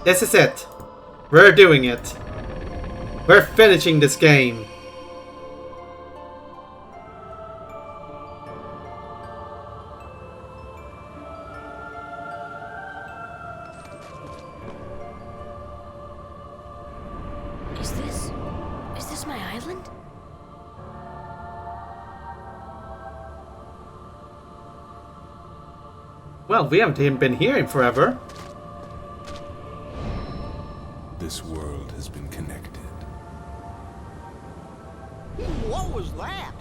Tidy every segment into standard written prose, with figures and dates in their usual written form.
This is it. We're doing it. We're finishing this game. Is this my island? Well, we haven't even been here in forever. This world has been connected. What was that?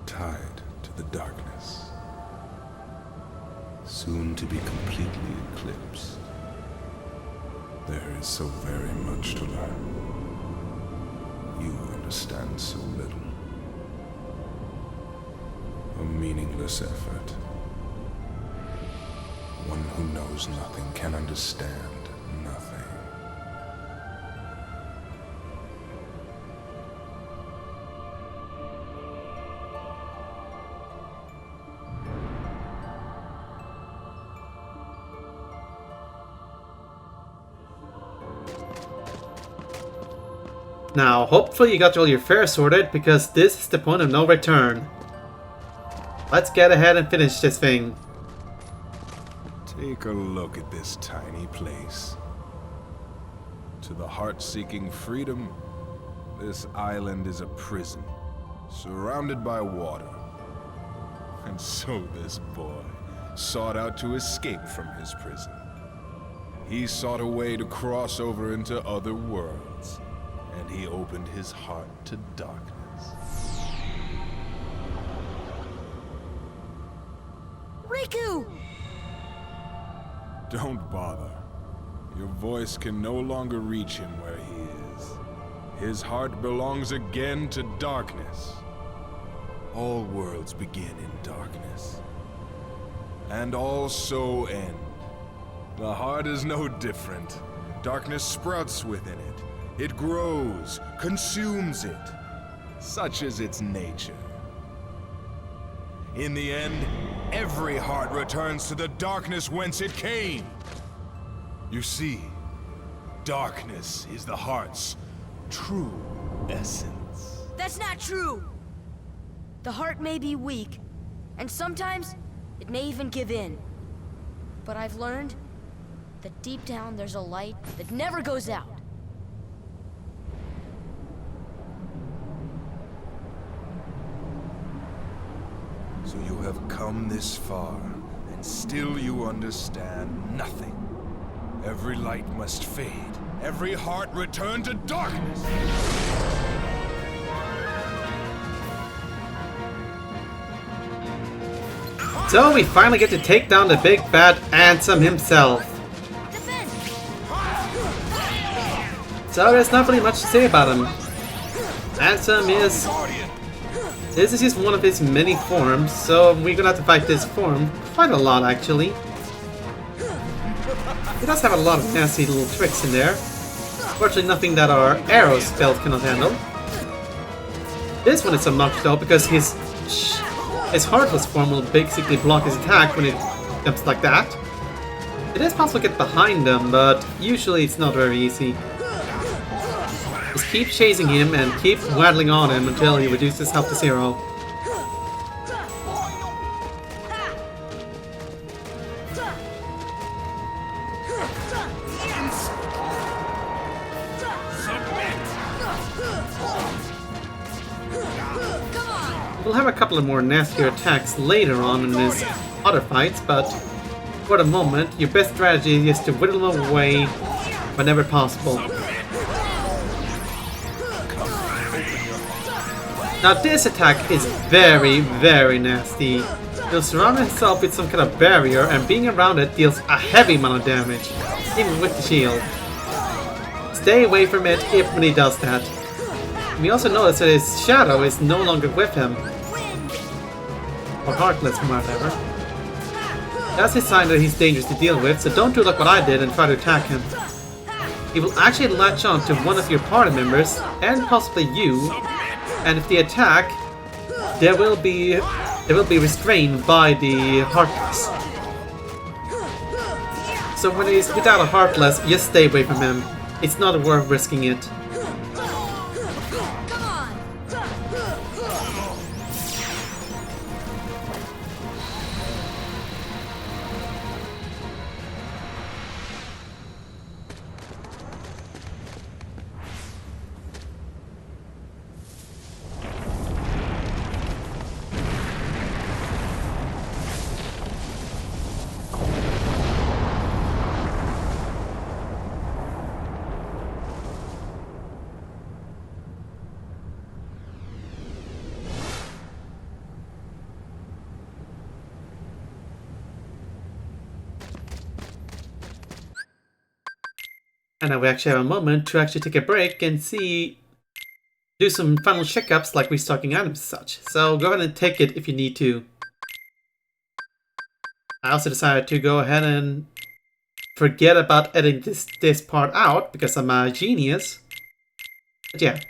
Tied to the darkness. Soon to be completely eclipsed. There is so very much to learn. You understand so little. A meaningless effort. One who knows nothing can understand nothing. Now, hopefully you got all your affairs sorted, because this is the point of no return. Let's get ahead and finish this thing. Take a look at this tiny place. To the heart-seeking freedom, this island is a prison, surrounded by water. And so this boy sought out to escape from his prison. He sought a way to cross over into other worlds, and he opened his heart to darkness. Riku! Don't bother. Your voice can no longer reach him where he is. His heart belongs again to darkness. All worlds begin in darkness. And all so end. The heart is no different. Darkness sprouts within it. It grows, consumes it. Such is its nature. In the end, every heart returns to the darkness whence it came. You see, darkness is the heart's true essence. That's not true! The heart may be weak, and sometimes it may even give in. But I've learned that deep down there's a light that never goes out. So you have come this far, and still you understand nothing. Every light must fade. Every heart return to darkness. So we finally get to take down the big bad Ansem himself. So there's not really much to say about him. Ansem is... This is just one of his many forms, so we're gonna have to fight this form quite a lot actually. He does have a lot of nasty little tricks in there. Fortunately nothing that our arrow spells cannot handle. This one is obnoxious though, because his heartless form will basically block his attack when it comes like that. It is possible to get behind them, but usually it's not very easy. Just keep chasing him and keep waddling on him until he reduces health to 0. We'll have a couple of more nastier attacks later on in his other fights, but for the moment, your best strategy is to whittle him away whenever possible. Now this attack is very, very nasty. He'll surround himself with some kind of barrier, and being around it deals a heavy amount of damage, even with the shield. Stay away from it when he does that. We also notice that his shadow is no longer with him. Or heartless, or whatever. That's a sign that he's dangerous to deal with, so don't do like what I did and try to attack him. He will actually latch on to one of your party members, and possibly you, and if they attack, they will be restrained by the heartless. So when he's without a Heartless, just stay away from him. It's not worth risking it. And now we actually have a moment to actually take a break and do some final checkups like restocking items and such. So go ahead and take it if you need to. I also decided to go ahead and forget about editing this part out because I'm a genius. But yeah,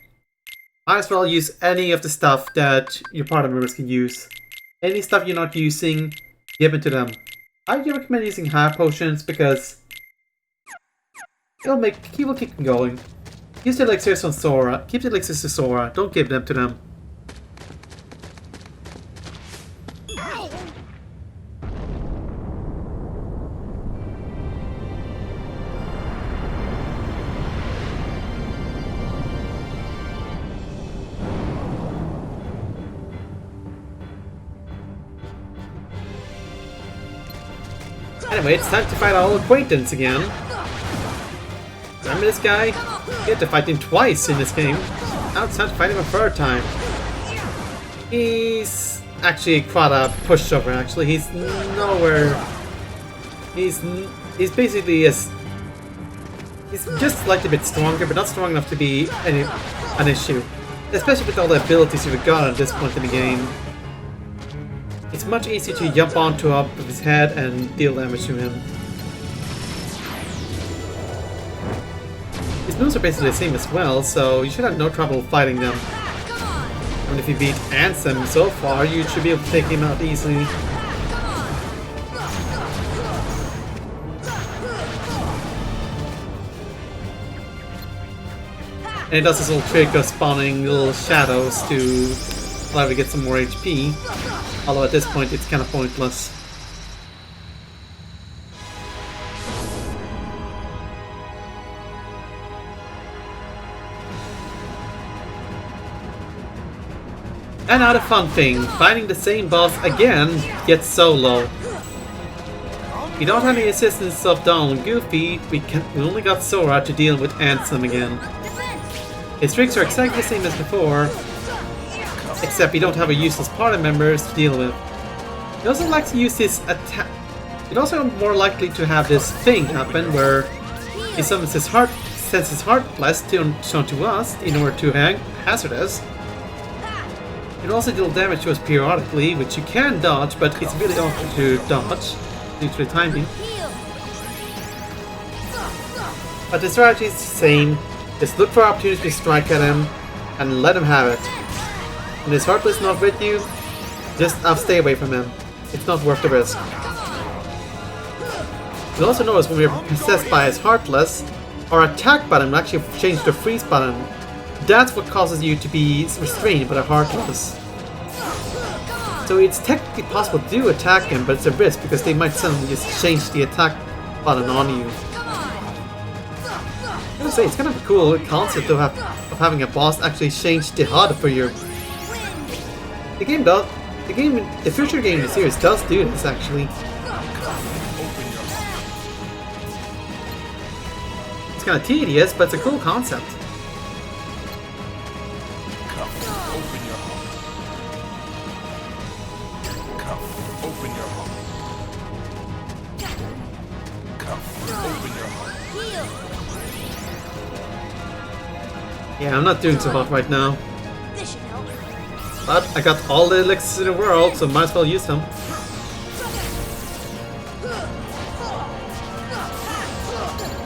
might as well use any of the stuff that your party members can use. Any stuff you're not using, give it to them. I recommend using high potions because he will keep them going. Use the elixirs on Sora. Keep the elixirs to Sora. Don't give them to them. Anyway, it's time to fight our old acquaintance again. Remember this guy? You had to fight him twice in this game. Now it's time to fight him a third time. He's actually quite a pushover, actually. He's nowhere... He's basically he's just slightly a bit stronger, but not strong enough to be an issue. Especially with all the abilities you've got at this point in the game. It's much easier to jump onto top of his head and deal damage to him. His moves are basically the same as well, so you should have no trouble fighting them. And if you beat Ansem so far, you should be able to take him out easily. And it does this little trick of spawning little shadows to allow you to get some more HP. Although at this point it's kind of pointless. And now the fun thing, fighting the same boss again gets solo. We don't have any assistance of Donald and Goofy, we only got Sora to deal with Ansem again. His tricks are exactly the same as before, except we don't have a useless party members to deal with. He also likes to use his attack. He's also more likely to have this thing happen where he summons his sends his Heartless shown to us in order to hazard us. It also deals damage to us periodically, which you can dodge, but it's really awkward to dodge due to the timing. But the strategy is the same. Just look for opportunities to strike at him and let him have it. When his Heartless is not with you, just stay away from him. It's not worth the risk. You'll also notice when we are possessed by his Heartless, our attack button will actually change to freeze button. That's what causes you to be restrained by the Heartless. So it's technically possible to attack him, but it's a risk because they might suddenly just change the attack button on you. I gotta say, it's kind of a cool concept of having a boss actually change the HUD for your... The future game in the series does do this actually. It's kind of tedious, but it's a cool concept. Yeah, I'm not doing so hot right now. But I got all the elixirs in the world, so might as well use them.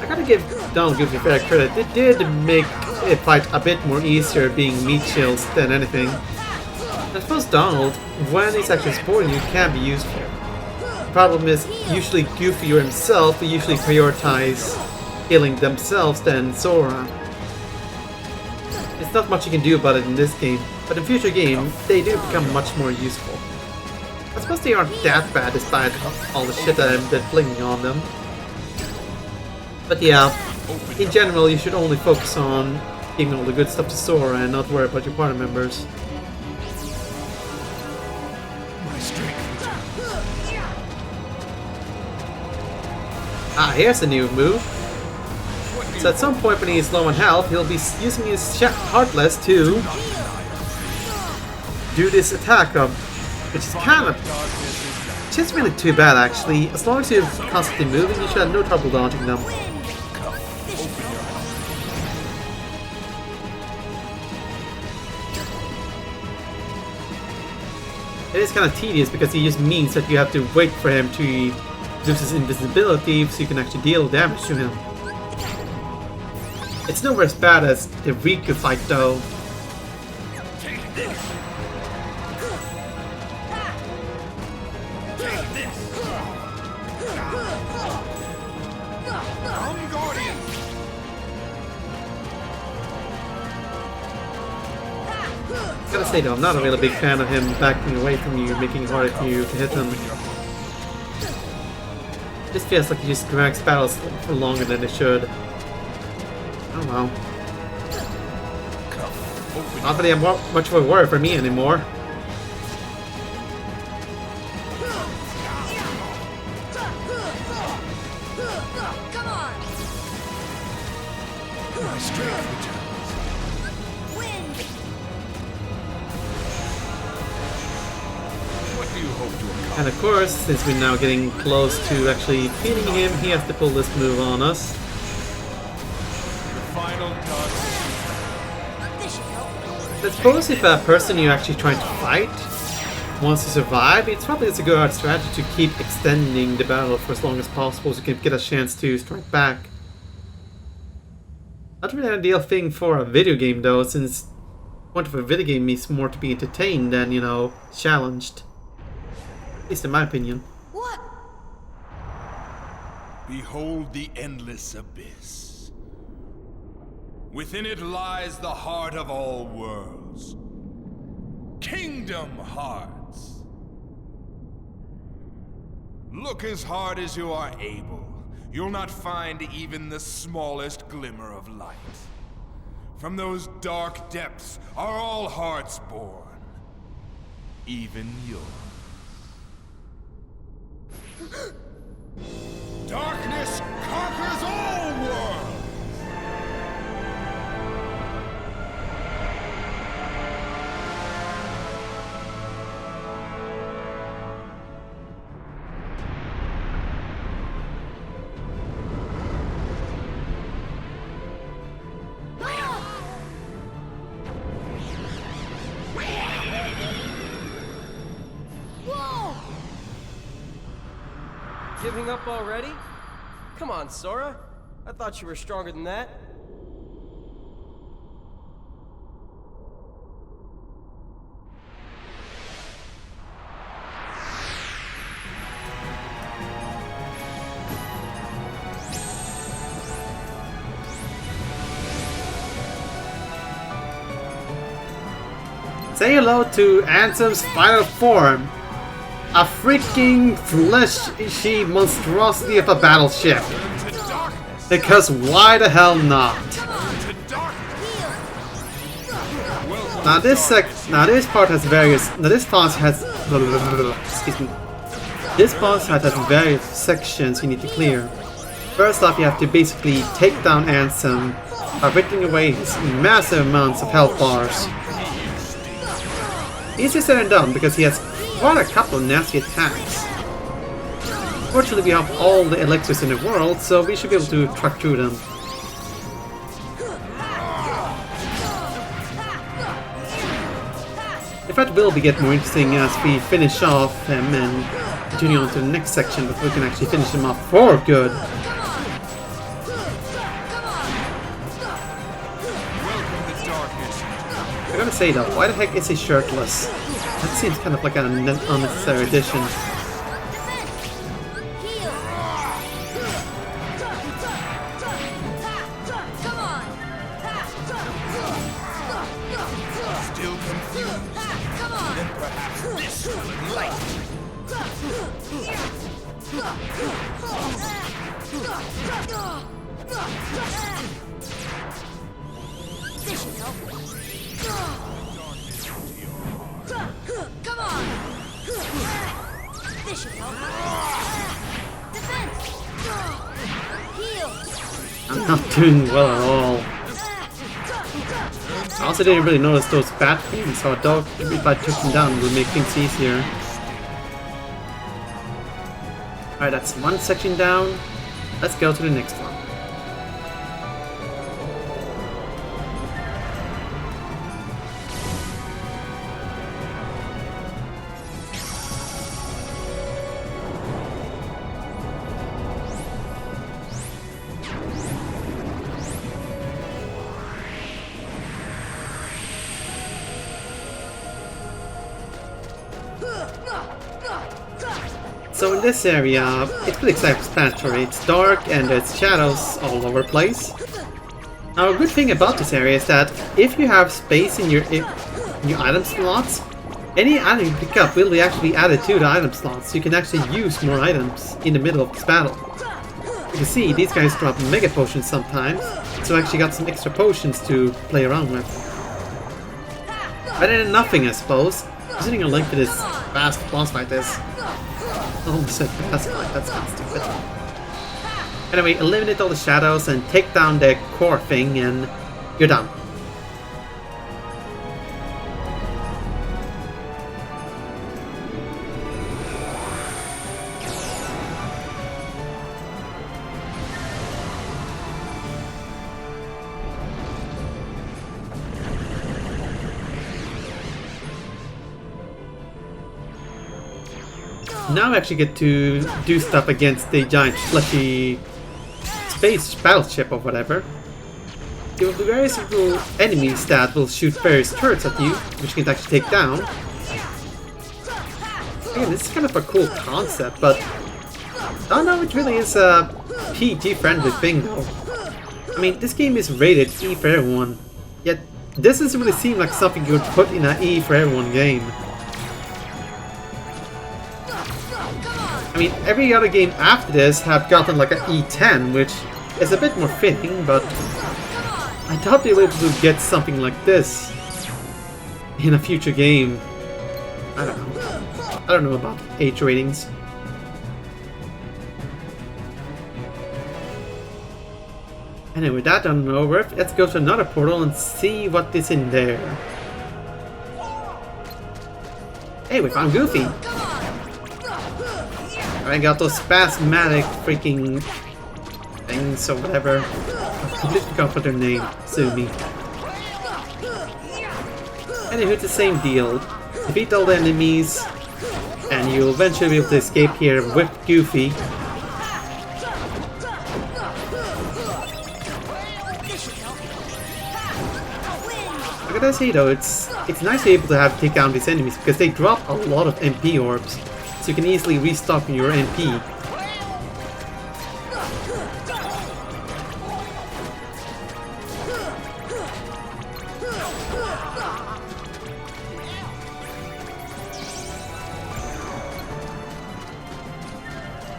I gotta give Donald Goofy fair credit. They did make a fight a bit more easier being meat shields than anything. I suppose Donald, when he's actually supporting you, can be useful. problem is usually Goofy or himself will usually prioritize healing themselves than Sora. It's not much you can do about it in this game, but in future games, they do become much more useful. I suppose they aren't that bad despite all the shit that I've been flinging on them. But yeah, in general, you should only focus on giving all the good stuff to Sora and not worry about your party members. Ah, here's a new move. So at some point when he's low on health, he'll be using his Heartless to do this attack of, which is kind of, which isn't really too bad actually. As long as you're constantly moving, you should have no trouble dodging them. It is kind of tedious because he just means that you have to wait for him to lose his invisibility so you can actually deal damage to him. It's nowhere as bad as the Riku fight though. I gotta say though, I'm not a really big fan of him backing away from you, making it harder for you to hit him. This feels like he just drags battles for longer than it should. Oh well. Not really much of a worry for me anymore. Come on. My strength returns. Win. What do you hope to accomplish? And of course, since we're now getting close to actually defeating him, he has to pull this move on us. Final touch. This should help. I suppose if a person you're actually trying to fight wants to survive, it's probably a good strategy to keep extending the battle for as long as possible so you can get a chance to strike back. Not really an ideal thing for a video game though, since the point of a video game is more to be entertained than, you know, challenged. At least in my opinion. What? Behold the endless abyss. Within it lies the heart of all worlds. Kingdom Hearts. Look as hard as you are able. You'll not find even the smallest glimmer of light. From those dark depths are all hearts born. Even yours. Darkness conquers all worlds! Whoa! Giving up already? Come on, Sora. I thought you were stronger than that. Say hello to Ansem's final form. A freaking fleshy monstrosity of a battleship. Because why the hell not? Now this part has various. Now this boss has. Excuse me. This boss has various sections you need to clear. First off, you have to basically take down Ansem by ripping away his massive amounts of health bars. Easier said than done because he has quite a couple of nasty attacks. Fortunately, we have all the elixirs in the world, so we should be able to track through them. In fact, it will get more interesting as we finish off him and continue on to the next section, but we can actually finish him off for good. I gotta say though, why the heck is he shirtless? That seems kind of like an unnecessary addition. This should help. Come on! This should help. Defense! Heal! I'm not doing well at all. I also didn't really notice those bad things, so I thought if I took them down, it would make things easier. Alright, that's one section down. Let's go to the next one. So in this area, it's pretty self-explanatory. It's dark and there's shadows all over the place. Now a good thing about this area is that if you have space in your item slots, any item you pick up will be actually added to the item slots, so you can actually use more items in the middle of this battle. You can see these guys drop mega potions sometimes, so I actually got some extra potions to play around with. Better than nothing, I suppose. Considering a link to this fast boss like this. I almost said fast fight, that's kind of stupid. Anyway, eliminate all the shadows and take down the core thing and you're done. Now I actually get to do stuff against the giant fleshy space battleship or whatever. There will be various little enemies that will shoot various turrets at you, which you can actually take down. Again, this is kind of a cool concept, but I don't know if it really is a PG-friendly thing though. I mean, this game is rated E for everyone, yet this doesn't really seem like something you would put in an E for everyone game. I mean, every other game after this have gotten like an E10, which is a bit more fitting, but I thought they were able to get something like this in a future game. I don't know. I don't know about age ratings. Anyway, with that done and over, let's go to another portal and see what is in there. Hey, we found Goofy! I got those spasmatic freaking things or whatever. I completely forgot what their name. Sue me. Anywho, it's the same deal. Defeat all the enemies, and you'll eventually be able to escape here with Goofy. I gotta say though, it's nice to be able to have take down these enemies because they drop a lot of MP orbs. So you can easily restock your MP.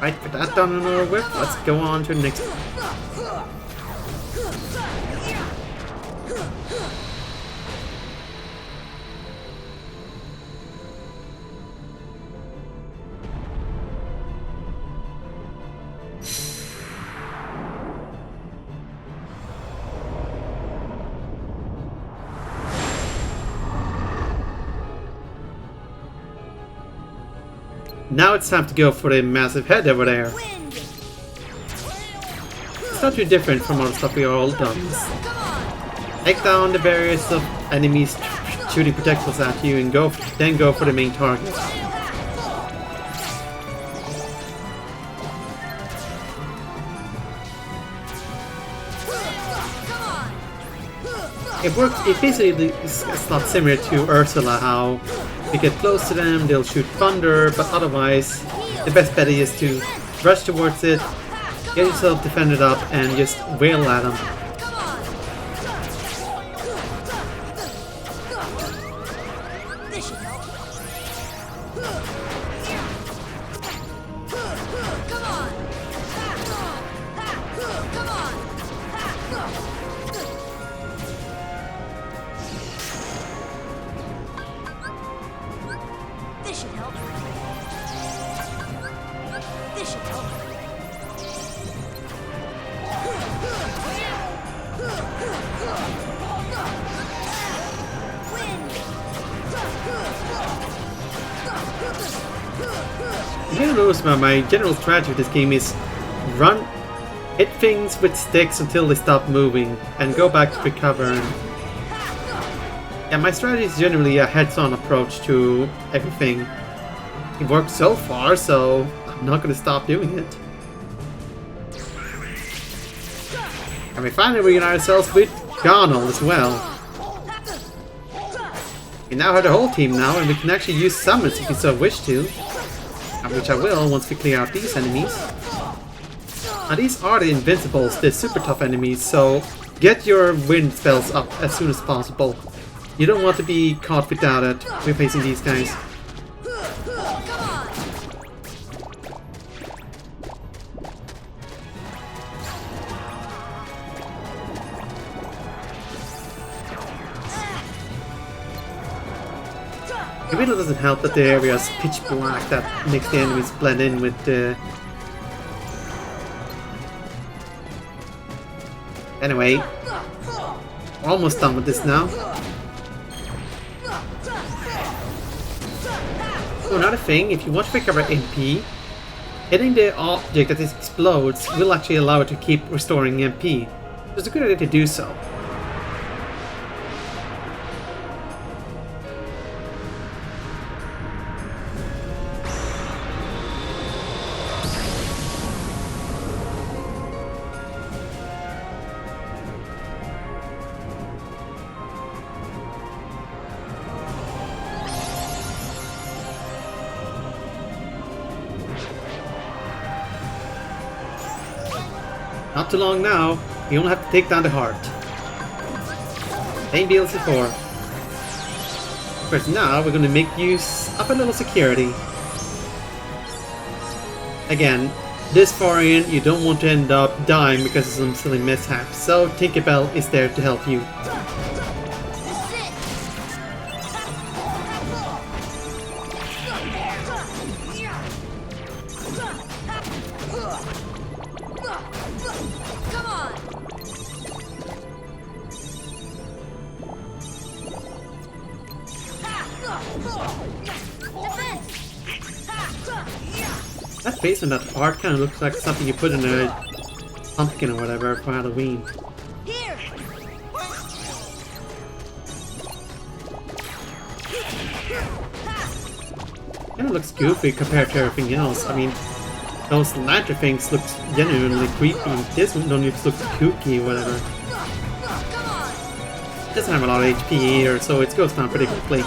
Right, with that done and over with, let's go on to the next one. Now it's time to go for the massive head over there. It's not too different from all the stuff we all done. Take down the barriers of enemies shooting projectiles at you and then go for the main target. It basically is not similar to Ursula, how you get close to them, they'll shoot thunder, but otherwise the best bet is to rush towards it, get yourself defended up, and just wail at them. You may notice about my general strategy of this game is hit things with sticks until they stop moving, and go back to recover. Yeah, my strategy is generally a heads-on approach to everything. It worked so far, so I'm not going to stop doing it. And we finally reunite ourselves with Garnel as well. We now have the whole team now, and we can actually use summons if we so wish to. Which I will once we clear out these enemies. Now these are the invincibles, the super tough enemies, so get your wind spells up as soon as possible. You don't want to be caught without it when facing these guys. It really doesn't help that the area is pitch black, that makes the enemies blend in with the... Anyway, almost done with this now. So another thing, if you want to recover MP, hitting the object that explodes will actually allow it to keep restoring MP. So it's a good idea to do so. Not too long now, you only have to take down the heart. Same deal as before. First now, we're going to make use of a little security. Again, this far in, you don't want to end up dying because of some silly mishaps, so Tinkerbell is there to help you. That face on that heart kind of looks like something you put in a pumpkin or whatever for Halloween. Kind of looks goofy compared to everything else. I mean, those lantern things look genuinely creepy. This one don't just look kooky or whatever. It doesn't have a lot of HP either, so it goes down pretty quickly.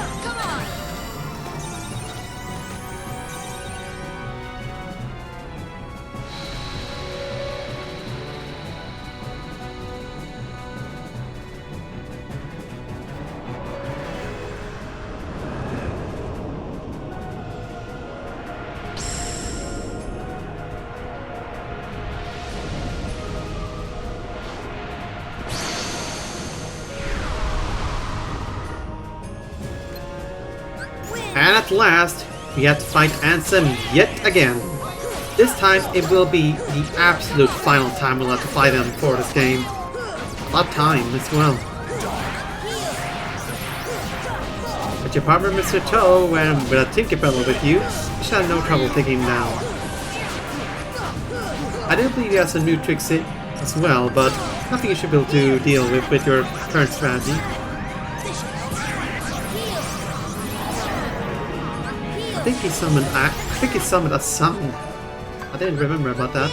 And at last, we have to fight Ansem yet again. This time, it will be the absolute final time we'll have to fight him for this game. About time as well. But your partner, Mr. Toe, and with a Tinkerbell with you, you should have no trouble taking him down. I do believe he has some new tricks as well, but nothing you should be able to deal with your current strategy. I think he summoned a summon. I didn't remember about that.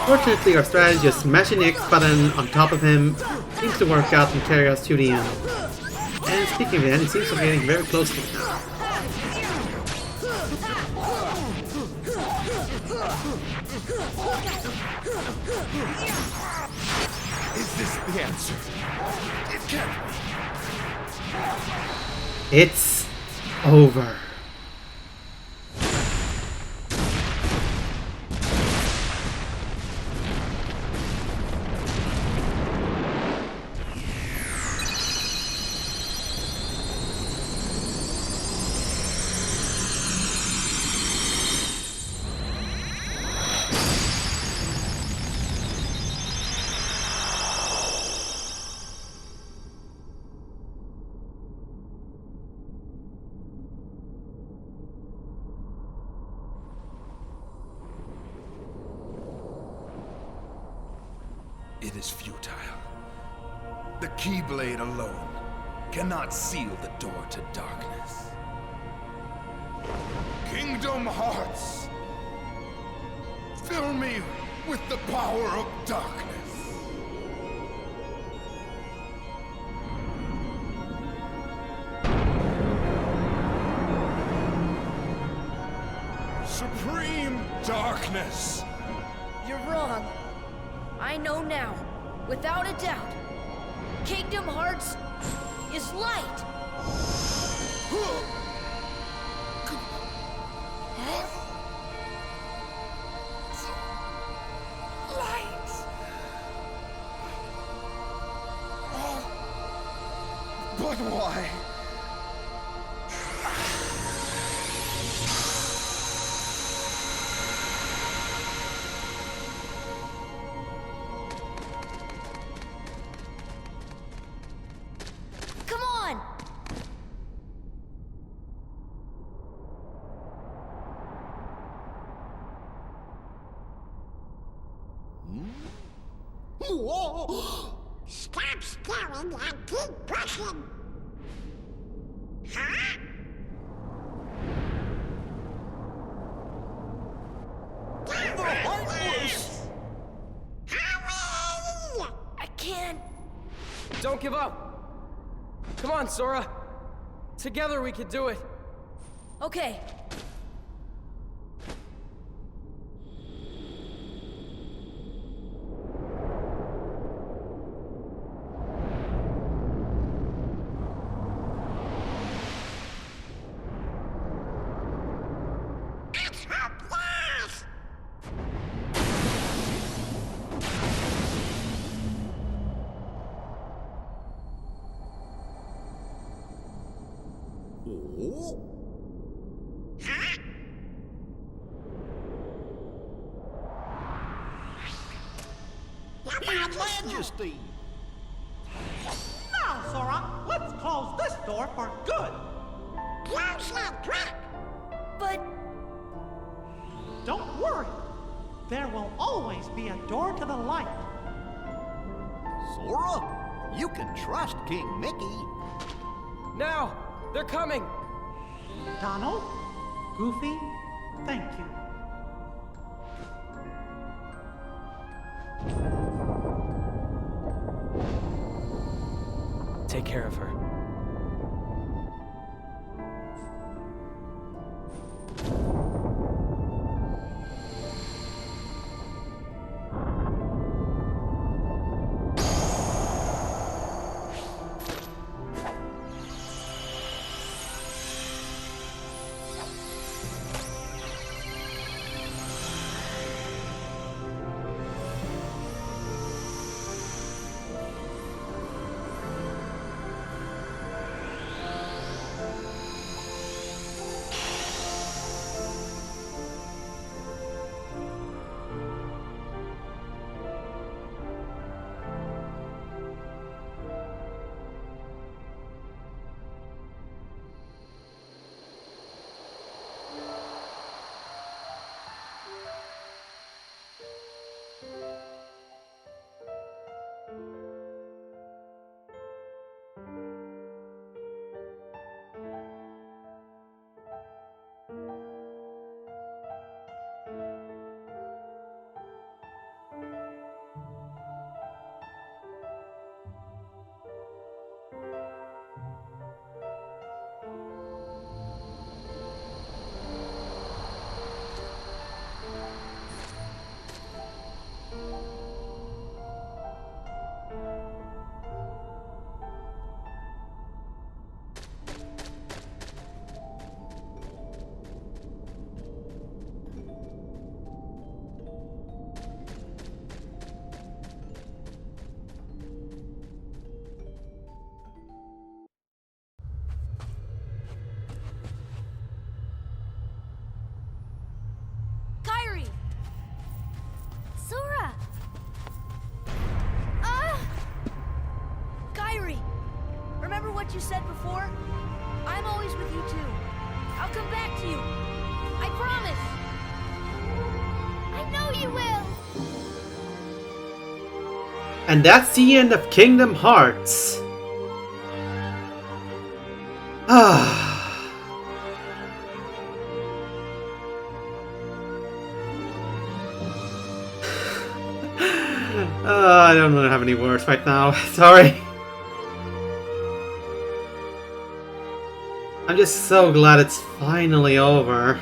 Fortunately, our strategy of smashing the X button on top of him seems to work out and carry us to the end. And speaking of the end, it seems to be getting very close to it now. Is this the answer? It can't be. It's over. it is futile. The Keyblade alone cannot seal the door to darkness. Kingdom Hearts! Fill me with the power of darkness! Supreme darkness! You're wrong. I know now, without a doubt. Kingdom Hearts is light. Light! But why? Come on! Whoa! Stop staring and keep pushing! Huh? The Heartless! Hurry! I can't. Don't give up! Come on, Sora! Together we can do it! Okay. It's hopeless! Oh? Huh? Your Majesty! Now, Sora, let's close this door for good. Close that trap! But Don't worry. There will always be a door to the light. Sora, you can trust King Mickey. Now! They're coming! Donald, Goofy, thank you. Take care of her. Kyrie! Sora! Kyrie! Remember what you said before? I'm always with you too. I'll come back to you. I promise! I know you will! And that's the end of Kingdom Hearts. I don't really have any words right now. Sorry. I'm just so glad it's finally over.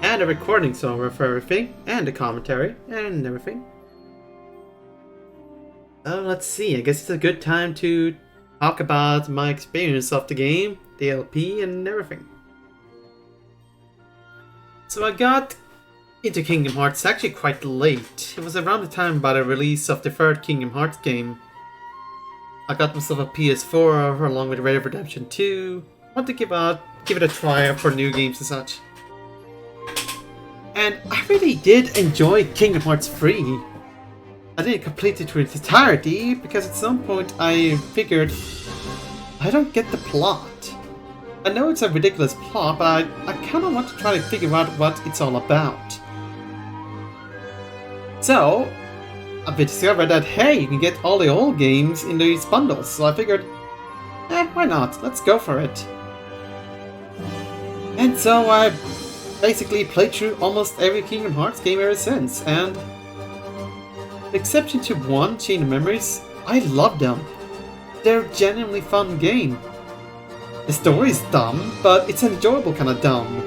And the recording's over for everything. And the commentary. And everything. Let's see. I guess it's a good time to talk about my experience of the game, the LP, and everything. So I got into Kingdom Hearts actually quite late. It was around the time by the release of the third Kingdom Hearts game. I got myself a PS4 along with Red Dead Redemption 2. I want to give it a try for new games and such. And I really did enjoy Kingdom Hearts 3. I didn't complete it to its entirety because at some point I figured I don't get the plot. I know it's a ridiculous plot, but I kind of want to try to figure out what it's all about. So, I discovered that, hey, you can get all the old games in these bundles, so I figured, why not? Let's go for it. And so I basically played through almost every Kingdom Hearts game ever since, and with exception to one, Chain of Memories, I love them. They're a genuinely fun game. The story is dumb, but it's an enjoyable kind of dumb.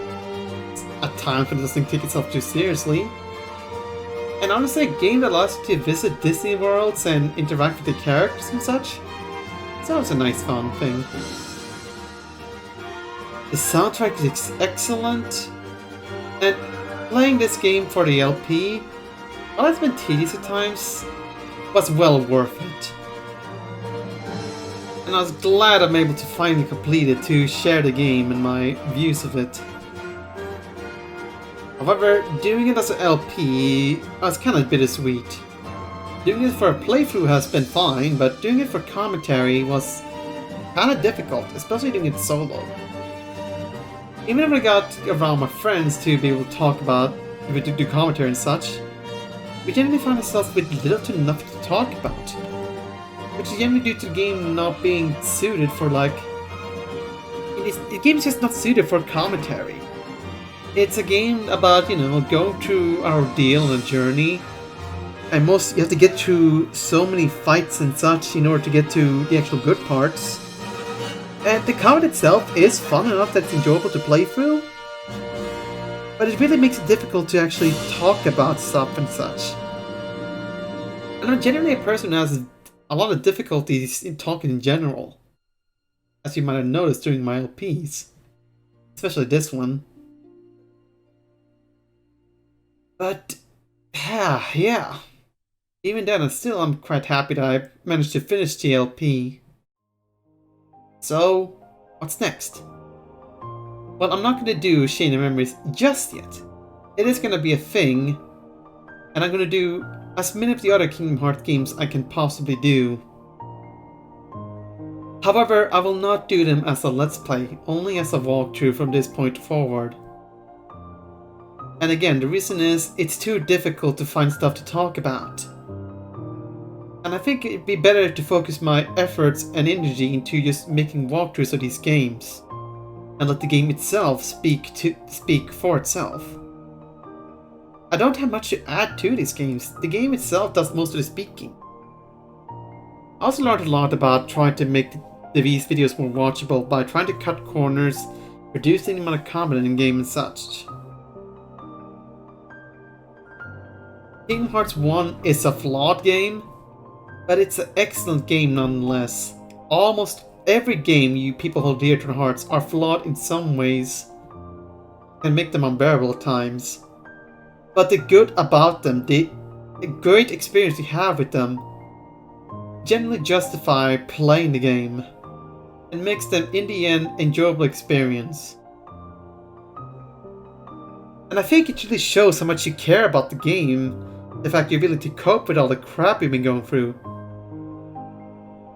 At times when it doesn't take itself too seriously. And honestly, a game that allows you to visit Disney worlds and interact with the characters and such, it's always a nice fun thing. The soundtrack is excellent, and playing this game for the LP, while it's been tedious at times, was well worth it. And I was glad I'm able to finally complete it to share the game and my views of it. However, doing it as an LP was kind of bittersweet. Doing it for a playthrough has been fine, but doing it for commentary was kind of difficult, especially doing it solo. Even if I got around my friends to be able to talk about, to do commentary and such, we generally find ourselves with little to nothing to talk about. Which is generally due to the game not being suited for the game is just not suited for commentary. It's a game about, going through our ordeal and a journey. And you have to get through so many fights and such in order to get to the actual good parts. And the combat itself is fun enough that it's enjoyable to play through. But it really makes it difficult to actually talk about stuff and such. And I'm generally a person who has a lot of difficulties in talking in general. As you might have noticed during my LPs. Especially this one. But, yeah. Even then, I'm quite happy that I managed to finish the LP. So, what's next? Well, I'm not going to do Chain of Memories just yet. It is going to be a thing, and I'm going to do as many of the other Kingdom Hearts games I can possibly do. However, I will not do them as a Let's Play, only as a walkthrough from this point forward. And again, the reason is, it's too difficult to find stuff to talk about. And I think it'd be better to focus my efforts and energy into just making walkthroughs of these games. And let the game itself speak for itself. I don't have much to add to these games. The game itself does most of the speaking. I also learned a lot about trying to make these videos more watchable by trying to cut corners, reducing the amount of combat in the game and such. Kingdom Hearts 1 is a flawed game, but it's an excellent game nonetheless. Almost every game you people hold dear to their hearts are flawed in some ways and make them unbearable at times. But the good about them, the great experience you have with them, generally justify playing the game and makes them in the end enjoyable experience. And I think it really shows how much you care about the game, the fact you're willing to cope with all the crap you've been going through.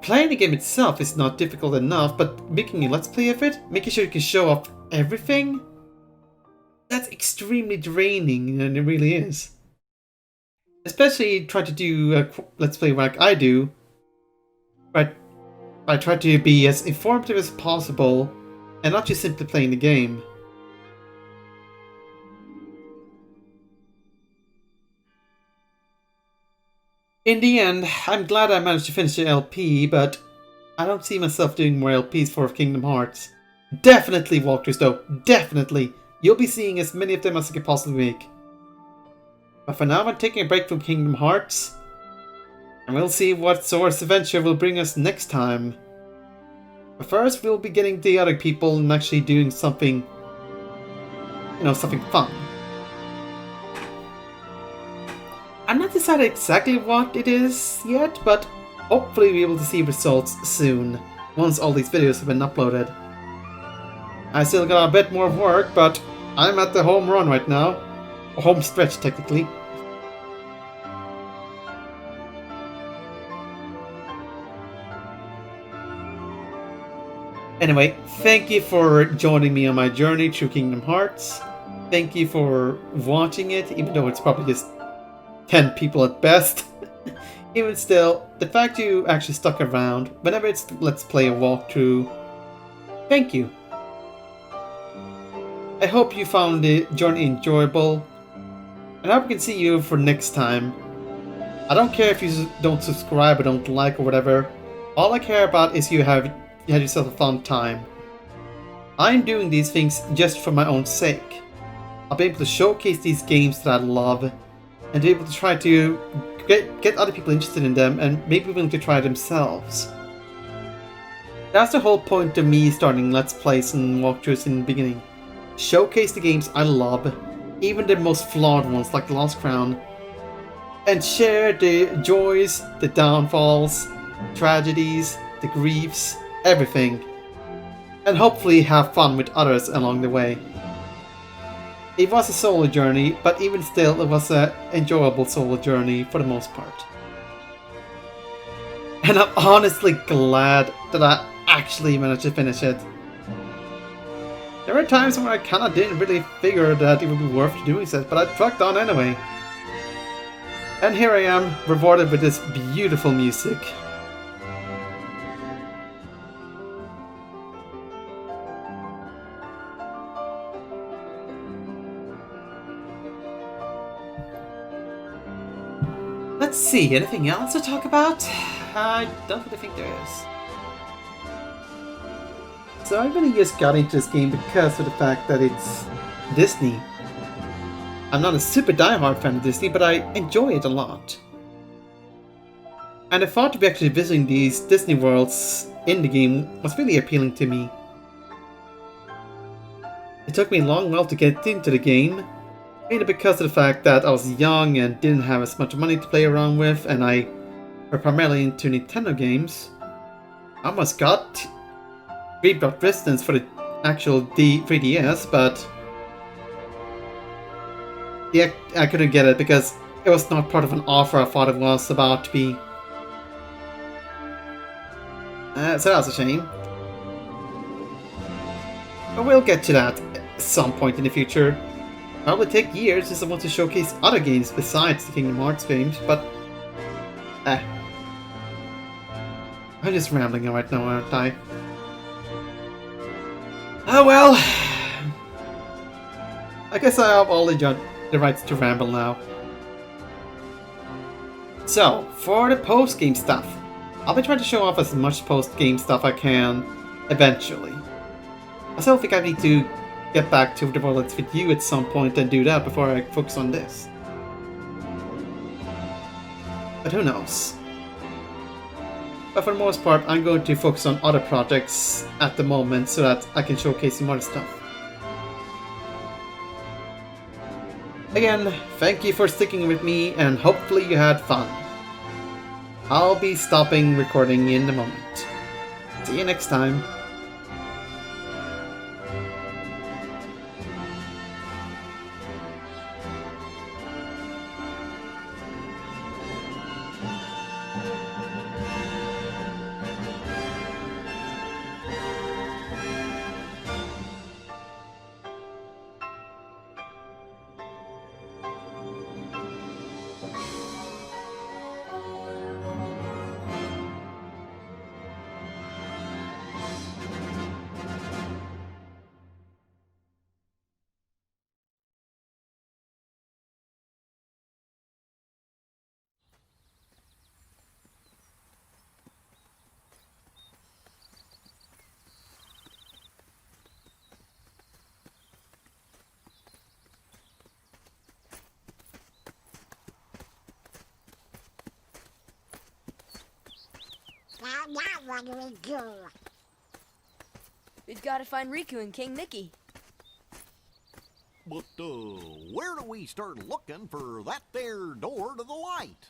Playing the game itself is not difficult enough, but making a let's play of it, making sure you can show off everything, that's extremely draining, and it really is. Especially try to do a let's play like I do. But I try to be as informative as possible and not just simply playing the game. In the end, I'm glad I managed to finish the LP, but I don't see myself doing more LPs for Kingdom Hearts. Definitely walkthroughs though, definitely. You'll be seeing as many of them as I can possibly make. But for now, I'm taking a break from Kingdom Hearts. And we'll see what Sora's adventure will bring us next time. But first, we'll be getting the other people and actually doing something, you know, something fun. I'm not decided exactly what it is yet, but hopefully we'll be able to see results soon, once all these videos have been uploaded. I still got a bit more work, but I'm at the home run right now. A home stretch, technically. Anyway, thank you for joining me on my journey through Kingdom Hearts. Thank you for watching it, even though it's probably just 10 people at best. Even still, the fact you actually stuck around, whenever it's Let's Play a walkthrough, thank you. I hope you found the journey enjoyable, and I hope I can see you for next time. I don't care if you don't subscribe or don't like or whatever. All I care about is you had yourself a fun time. I'm doing these things just for my own sake. I'll be able to showcase these games that I love, and be able to try to get other people interested in them and maybe willing to try themselves. That's the whole point of me starting Let's Plays and walkthroughs in the beginning. Showcase the games I love, even the most flawed ones like The Lost Crown, and share the joys, the downfalls, tragedies, the griefs, everything, and hopefully have fun with others along the way. It was a solo journey, but even still it was an enjoyable solo journey for the most part. And I'm honestly glad that I actually managed to finish it. There were times when I kinda didn't really figure that it would be worth doing so, but I trucked on anyway. And here I am, rewarded with this beautiful music. Let's see, anything else to talk about? I don't really think there is. So I really just got into this game because of the fact that it's Disney. I'm not a super diehard fan of Disney, but I enjoy it a lot. And the thought of actually visiting these Disney worlds in the game was really appealing to me. It took me a long while to get into the game, mainly because of the fact that I was young and didn't have as much money to play around with, and I were primarily into Nintendo games. I almost got Rebirth Resistance for the actual 3DS, but yeah, I couldn't get it because it was not part of an offer I thought it was about to be. So that's a shame. But we'll get to that at some point in the future. Probably take years since I want to showcase other games besides the Kingdom Hearts games, but I'm just rambling right now, aren't I? Oh well. I guess I have all the rights to ramble now. So, for the post-game stuff, I'll be trying to show off as much post-game stuff I can eventually. I still think I need to get back to the Worlds with you at some point and do that before I focus on this. But who knows? But for the most part, I'm going to focus on other projects at the moment so that I can showcase some other stuff. Again, thank you for sticking with me and hopefully you had fun. I'll be stopping recording in a moment. See you next time. Now what do we do? We've got to find Riku and King Mickey. But, where do we start looking for that there door to the light?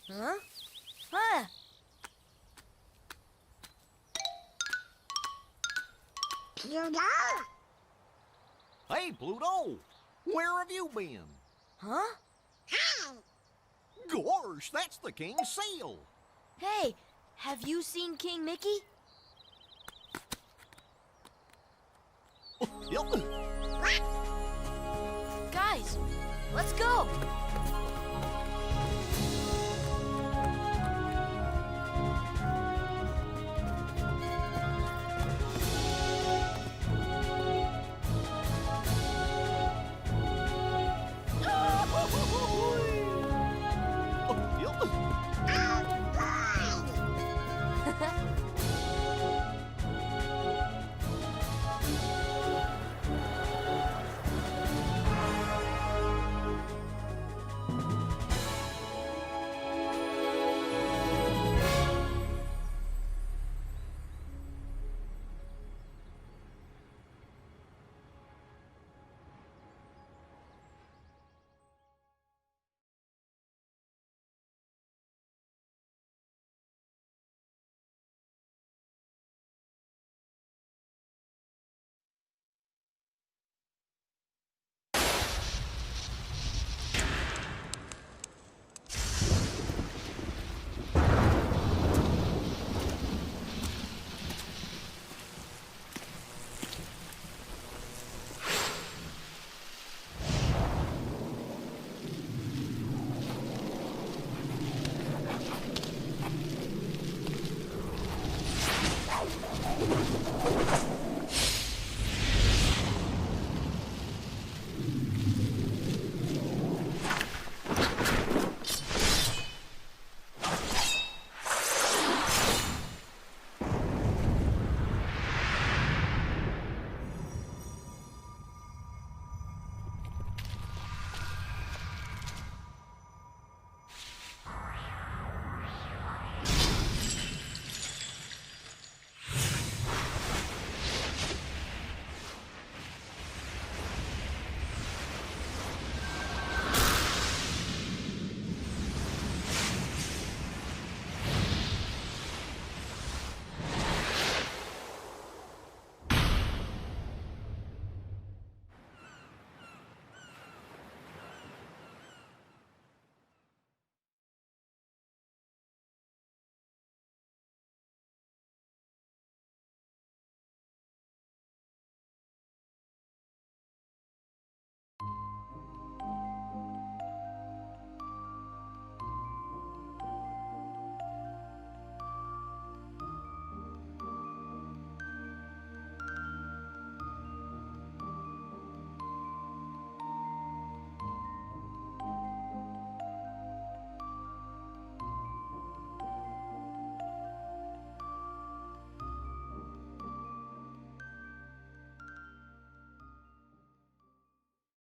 Huh? Huh? Pluto? Hey, Pluto! Where have you been? Huh? Hi! Gosh, that's the king's seal! Hey, have you seen King Mickey? Yep. Guys, let's go!